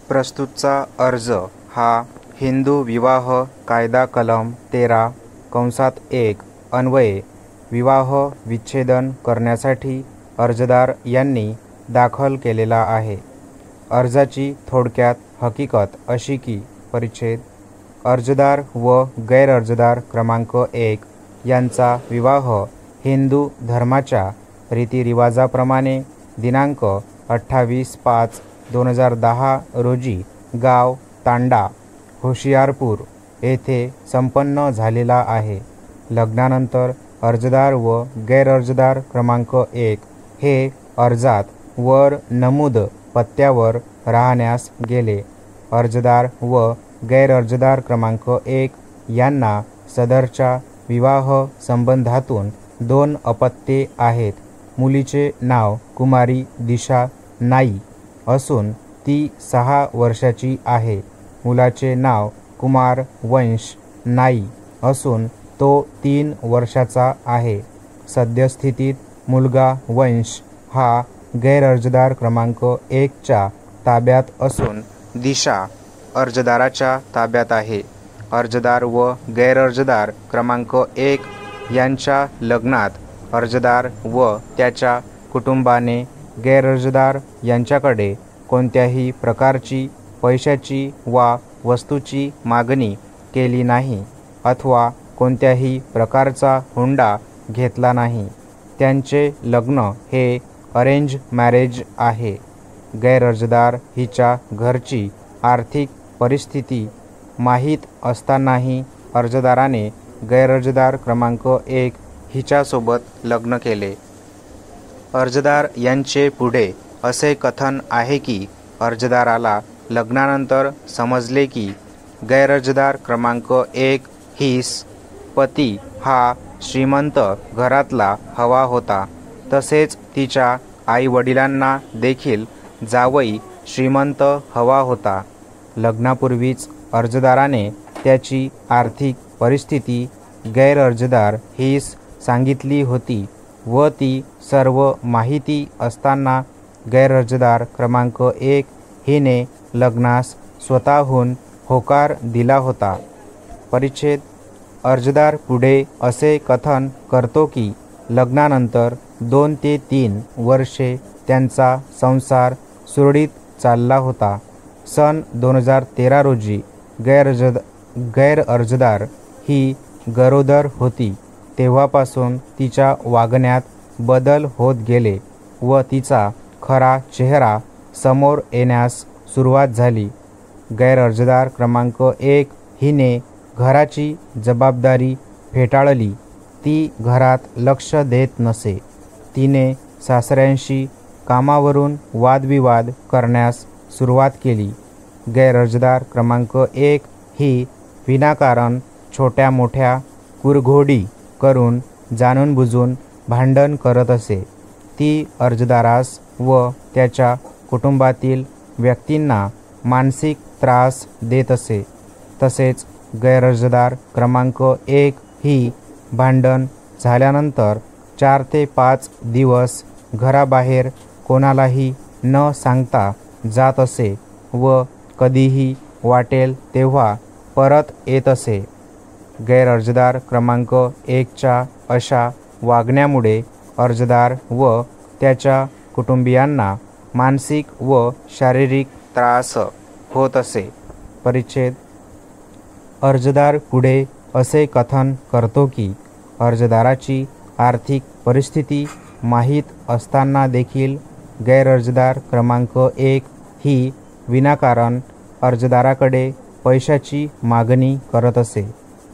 प्रस्तुतचा अर्ज हा हिंदू विवाह कायदा कलम 13(1) अन्वये विवाह विच्छेदन करण्यासाठी अर्जदार यांनी दाखल केलेला आहे. अर्जाची थोडक्यात हकीकत अशी की परिच्छेद अर्जदार व गैरअर्जदार क्रमांक 1 यांचा विवाह हिंदू धर्माच्या रीतिरिवाजाप्रमाणे दिनांक 28/5/2010 रोजी गाव तांडा होशियारपूर येथे संपन्न झालेला आहे. लग्नानंतर अर्जदार व गैरअर्जदार क्रमांक 1 हे अर्जात वर नमूद पत्त्यावर राहण्यास गेले. अर्जदार व गैरअर्जदार क्रमांक 1 यांना सदरच्या विवाह संबंधातून 2 अपत्ये आहेत. मुलीचे नाव कुमारी दिशा नाई असून ती 6 वर्षाची आहे. मुलाचे नाव कुमार वंश नाई असून तो 3 वर्षाचा आहे. सद्यस्थितीत मुलगा वंश हा गैरअर्जदार क्रमांक 1 च्या ताब्यात असून दिशा अर्जदाराच्या ताब्यात आहे. अर्जदार व गैरअर्जदार क्रमांक 1 यांच्या लग्नात अर्जदार व त्याच्या कुटुंबाने गैरअर्जदार यांच्याकडे कोणत्याही प्रकारची पैशाची वा वस्तूची मागणी केली नाही अथवा कोणत्याही प्रकारचा हुंडा घेतला नाही. त्यांचे लग्न हे अरेंज मॅरेज आहे. गैरअर्जदार हिच्या घरची आर्थिक परिस्थिती माहीत असतानाही अर्जदाराने गैरअर्जदार क्रमांक 1 हिच्यासोबत लग्न केले. अर्जदार यांचे पुढे असे कथन आहे की अर्जदाराला लग्नानंतर समजले की गैरअर्जदार क्रमांक 1 हिस पती हा श्रीमंत घरातला हवा होता. तसेच तिच्या आईवडिलांना देखील जावई श्रीमंत हवा होता. लग्नापूर्वीच अर्जदाराने त्याची आर्थिक परिस्थिती गैरअर्जदार हिस सांगितली होती व ती सर्व माहिती असताना गैरअर्जदार क्रमांक 1 हिने लग्नास स्वतःहून होकार दिला होता. परिच्छेद अर्जदार पुढे असे कथन करतो की लग्नानंतर 2 ते 3 वर्षे त्यांचा संसार सुरळीत चालला होता. सन 2013 रोजी गैरअर्जदार ही गरोदर होती. तेव्हापासून तिच्या वागण्यात बदल होत गेले व तिचा खरा चेहरा समोर येण्यास सुरुवात झाली. गैरअर्जदार क्रमांक 1 हिने घराची जबाबदारी फेटाळली. ती घरात लक्ष देत नसे. तिने सासऱ्यांशी कामावरून वादविवाद करण्यास सुरुवात केली. गैरअर्जदार क्रमांक 1 ही विनाकारण छोट्या मोठ्या कुरघोडी करून जाणूनबुजून भांडण करत असे. ती अर्जदारास व त्याच्या कुटुंबातील व्यक्तींना मानसिक त्रास देत असे. तसेच गैरअर्जदार क्रमांक 1 ही भांडण झाल्यानंतर 4 ते 5 दिवस घराबाहेर कोणालाही न सांगता जात असे व कधीही वाटेल तेव्हा परत येत असे. गैरअर्जदार क्रमांक 1 च्या अशा वागण्यामुळे अर्जदार व त्याच्या कुटुंबियांना मानसिक व शारीरिक त्रास होत असे. परिच्छेद अर्जदार पुढे असे कथन करतो की अर्जदाराची आर्थिक परिस्थिती माहीत असताना देखील गैरअर्जदार क्रमांक 1 ही विनाकारण अर्जदाराकडे पैशाची मागणी करत असे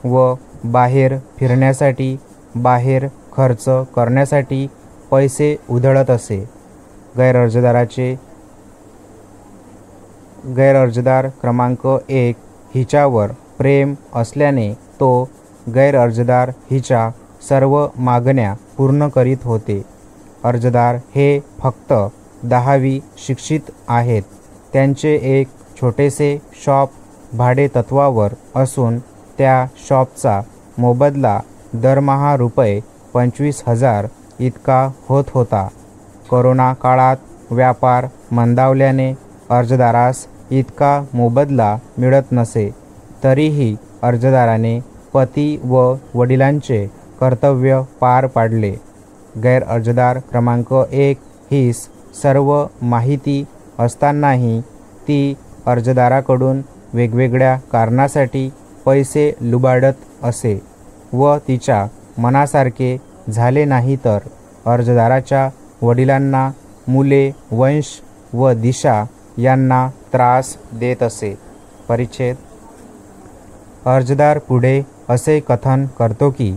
व बाहेर फिरण्यासाठी बाहेर खर्च करण्यासाठी पैसे उधळत असे. गैरअर्जदार क्रमांक 1 हिच्यावर प्रेम असल्याने तो गैरअर्जदार हिच्या सर्व मागण्या पूर्ण करीत होते. अर्जदार हे फक्त 10वी शिक्षित आहेत. त्यांचे एक छोटेसे शॉप भाडेतत्वावर असून त्या शॉपचा मोबदला दरमहा रुपये 25,000 इतका होत होता. कोरोना काळात व्यापार मंदावल्याने अर्जदारास इतका मोबदला मिळत नसे, तरीही अर्जदाराने पती व वडिलांचे कर्तव्य पार पाडले. गैर अर्जदार क्रमांक 1 ही सर्व माहिती असतानाही ती अर्जदाराकडून वेगवेगळ्या कारणासाठी पैसे लुबाडत असे व तिच्या मनासारखे झाले नाही तर अर्जदाराच्या वडिलांना, मुले, वंश व दिशा यांना त्रास देत असे. परिच्छेद. अर्जदार पुढे असे कथन करतो की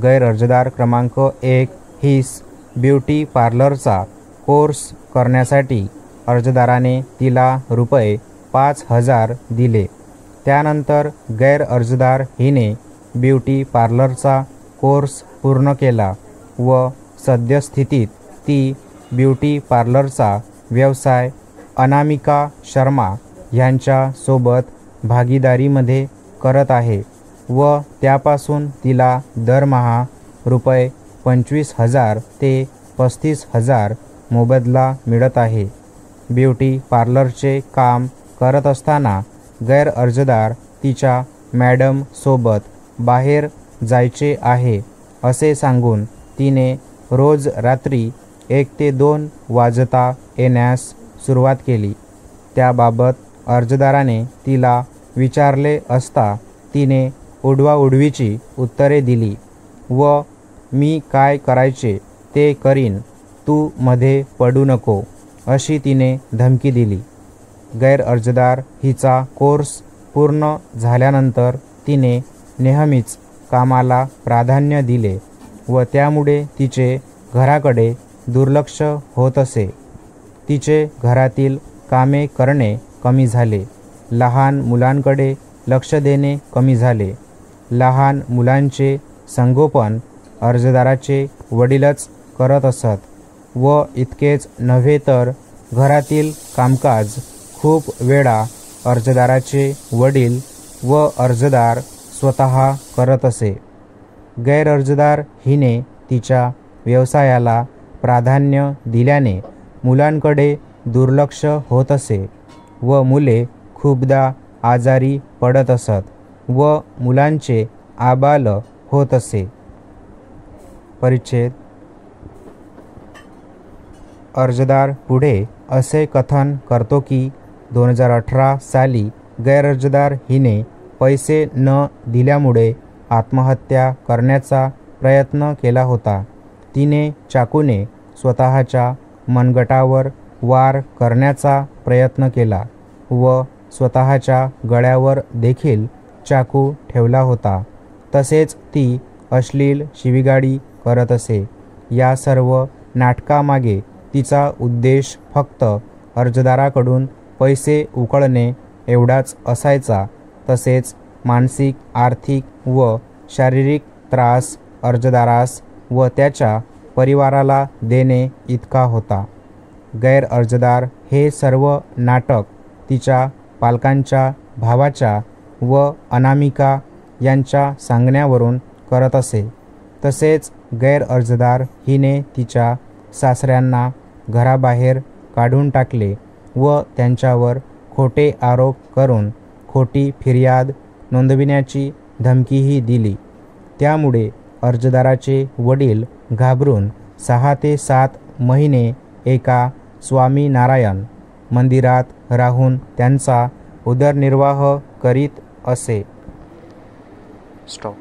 गैर अर्जदार क्रमांक 1 ही ब्युटी पार्लरचा कोर्स करण्यासाठी अर्जदाराने तिला रुपये 5,000 दिले. त्यानंतर गैर अर्जदार हिने ब्युटी पार्लरचा कोर्स पूर्ण केला व सद्यस्थितीत ती ब्युटी पार्लरचा व्यवसाय अनामिका शर्मा यांच्यासोबत भागीदारीमध्ये करत आहे व त्यापासून तिला दरमहा रुपये 25,000 ते 35,000 मोबदला मिळत आहे. ब्युटी पार्लरचे काम करत असताना गैर अर्जदार तिच्या मॅडम सोबत बाहेर जायचे आहे असे सांगून तिने रोज रात्री 1 ते 2 वाजता येण्यास सुरुवात केली. त्याबाबत अर्जदाराने तिला विचारले असता तिने उडवाउडवीची उत्तरे दिली व मी काय करायचे ते करीन, तू मध्ये पडू नको अशी तिने धमकी दिली. गैर अर्जदार हिचा कोर्स पूर्ण झाल्यानंतर तिने नेहमीच कामाला प्राधान्य दिले व त्यामुळे तिचे घराकडे दुर्लक्ष होत असे. तिचे घरातील कामे करणे कमी झाले. लहान मुलांकडे लक्ष देणे कमी झाले. लहान मुलांचे संगोपन अर्जदाराचे वडीलच करत असत व इतकेच नव्हे तर घरातील कामकाज खूप वेळा अर्जदाराचे वडील व अर्जदार स्वतः करत असे. गैर अर्जदार हिने तिच्या व्यवसायाला प्राधान्य दिल्याने मुलांकडे दुर्लक्ष होत असे व मुले खूपदा आजारी पडत असत व मुलांचे आबाल होत असे. परिच्छेद. अर्जदार पुढे असे कथन करतो की 2018 साली गैर अर्जदार हिने पैसे न दिल्यामुळे आत्महत्या करण्याचा प्रयत्न केला होता. तिने चाकूने स्वतःच्या मनगटावर वार करण्याचा प्रयत्न केला व स्वतःच्या गळ्यावर देखील चाकू ठेवला होता. तसेच ती अश्लील शिवीगाळी करत असे. या सर्व नाटकामागे तिचा उद्देश फक्त अर्जदाराकडून पैसे उकळणे एवढाच असायचा. तसेच मानसिक, आर्थिक व शारीरिक त्रास अर्जदारास व त्याच्या परिवाराला देणे इतका होता. गैर अर्जदार हे सर्व नाटक तिच्या पालकांच्या भावाच्या व अनामिका यांच्या सांगण्यावरून करत असे. तसेच गैर अर्जदार हिने तिच्या सासऱ्यांना घराबाहेर काढून टाकले व त्यांच्यावर खोटे आरोप करून खोटी फिर्याद नोंदविण्याची धमकीही दिली. त्यामुळे अर्जदाराचे वडील घाबरून 6 ते 7 महिने एका स्वामीनारायण मंदिरात राहून त्यांचा उदरनिर्वाह करीत असे. स्टॉप.